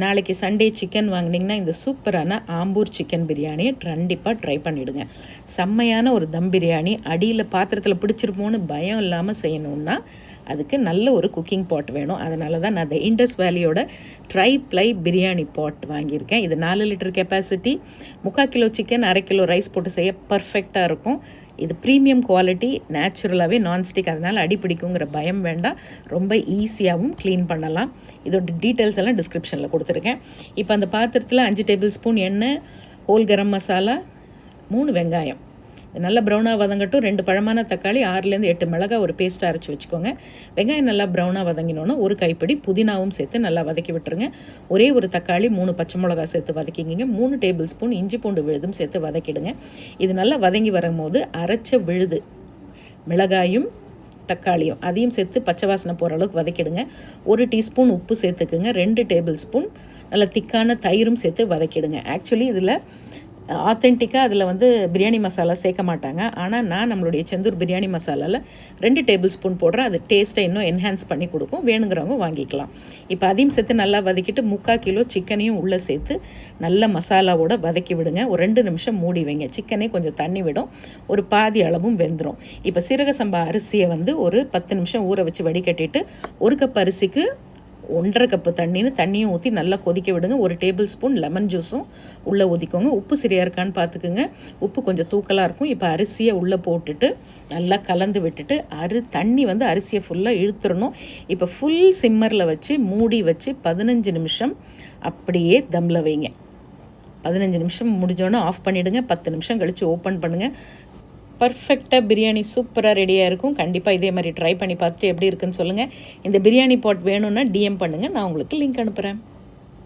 நாளைக்கு Sunday chicken வாங்கினீங்கன்னா இந்த சூப்பரான ஆம்பூர் சிக்கன் பிரியாணியை கண்டிப்பாக ட்ரை பண்ணிவிடுங்க. செம்மையான ஒரு தம் பிரியாணி, அடியில் பாத்திரத்தில் பிடிச்சிருப்போன்னு பயம் இல்லாமல் செய்யணுன்னா அதுக்கு நல்ல ஒரு குக்கிங் பாட் வேணும். அதனால தான் நான் அந்த இண்டஸ் வேலியோட ட்ரை ப்ளை பிரியாணி பாட் வாங்கியிருக்கேன். இது 4 litre capacity, 3/4 kilo chicken, 1/2 kilo rice போட்டு செய்ய பர்ஃபெக்டாக இருக்கும். இது ப்ரீமியம் குவாலிட்டி, நேச்சுரலாகவே நான்ஸ்டிக், அதனால் அடி பிடிக்குங்கிற பயம் வேண்டாம். ரொம்ப ஈஸியாகவும் க்ளீன் பண்ணலாம். இதோட டீட்டெயில்ஸ் எல்லாம் டிஸ்கிரிப்ஷனில் கொடுத்துருக்கேன். இப்போ அந்த பாத்திரத்தில் 5 டேபிள் ஸ்பூன் எண்ணெய், ஹோல் கரம் மசாலா, 3 வெங்காயம் நல்லா ப்ரௌனாக வதங்கட்டும். 2 பழமான தக்காளி, 6லேருந்து 8 மிளகாய் ஒரு பேஸ்ட்டாக அரைச்சி வச்சுக்கோங்க. வெங்காயம் நல்லா ப்ரௌனாக வதங்கினோன்னா ஒரு கைப்பிடி புதினாவும் சேர்த்து நல்லா வதக்கி விட்டுருங்க. ஒரே ஒரு தக்காளி, 3 பச்சை மிளகா சேர்த்து வதக்கிங்க. 3 டேபிள் ஸ்பூன் இஞ்சி பூண்டு விழுதும் சேர்த்து வதக்கிடுங்க. இது நல்லா வதங்கி வரும்போது அரைச்ச விழுது மிளகாயும் தக்காளியும் அதையும் சேர்த்து பச்சை வாசனை போகிற அளவுக்கு வதக்கிடுங்க. 1 டீஸ்பூன் உப்பு சேர்த்துக்குங்க. 2 டேபிள் ஸ்பூன் நல்லா திக்கான தயிரும் சேர்த்து வதக்கிடுங்க. ஆக்சுவலி இதில் ஆத்தென்டிக்காக அதில் பிரியாணி மசாலா சேர்க்க மாட்டாங்க. ஆனால் நான் நம்மளுடைய செந்தூர் பிரியாணி மசாலாவில் 2 டேபிள் ஸ்பூன் போடுறேன். அது டேஸ்ட்டை இன்னும் என்ஹான்ஸ் பண்ணி கொடுக்கும். வேணுங்கிறவங்க வாங்கிக்கலாம். இப்போ அதையும் சேர்த்து நல்லா வதக்கிட்டு 3/4 கிலோ சிக்கனையும் உள்ளே சேர்த்து நல்ல மசாலாவோட வதக்கி விடுங்க. ஒரு 2 நிமிஷம் மூடி வைங்க. சிக்கனே கொஞ்சம் தண்ணி விடும், ஒரு பாதி அளவும் வெந்துடும். இப்போ சீரக சம்பா அரிசியை ஒரு 10 நிமிஷம் ஊற வச்சு வடிகட்டிட்டு 1 கப் அரிசிக்கு 1.5 கப்பு தண்ணியும் ஊற்றி நல்லா கொதிக்க விடுங்க. 1 டேபிள் ஸ்பூன் லெமன் ஜூஸும் உள்ளே ஊற்றிக்கோங்க. உப்பு சரியாக இருக்கான்னு பார்த்துக்குங்க. உப்பு கொஞ்சம் தூக்கலாக இருக்கும். இப்போ அரிசியை உள்ளே போட்டுட்டு நல்லா கலந்து விட்டுட்டு தண்ணி அரிசியை ஃபுல்லாக இழுத்துடணும். இப்போ ஃபுல் சிம்மரில் வச்சு மூடி வச்சு 15 நிமிஷம் அப்படியே தம்மில் வைங்க. 15 நிமிஷம் முடிஞ்சோன்னே ஆஃப் பண்ணிவிடுங்க. 10 நிமிஷம் கழித்து ஓப்பன் பண்ணுங்கள். பர்ஃபெக்டாக பிரியாணி சூப்பராக ரெடியாக இருக்கும். கண்டிப்பாக இதே மாதிரி ட்ரை பண்ணி பார்த்துட்டு எப்படி இருக்குன்னு சொல்லுங்கள். இந்த பிரியாணி பாட் வேணும்னா டிஎம் பண்ணுங்கள், நான் உங்களுக்கு லிங்க் அனுப்புகிறேன்.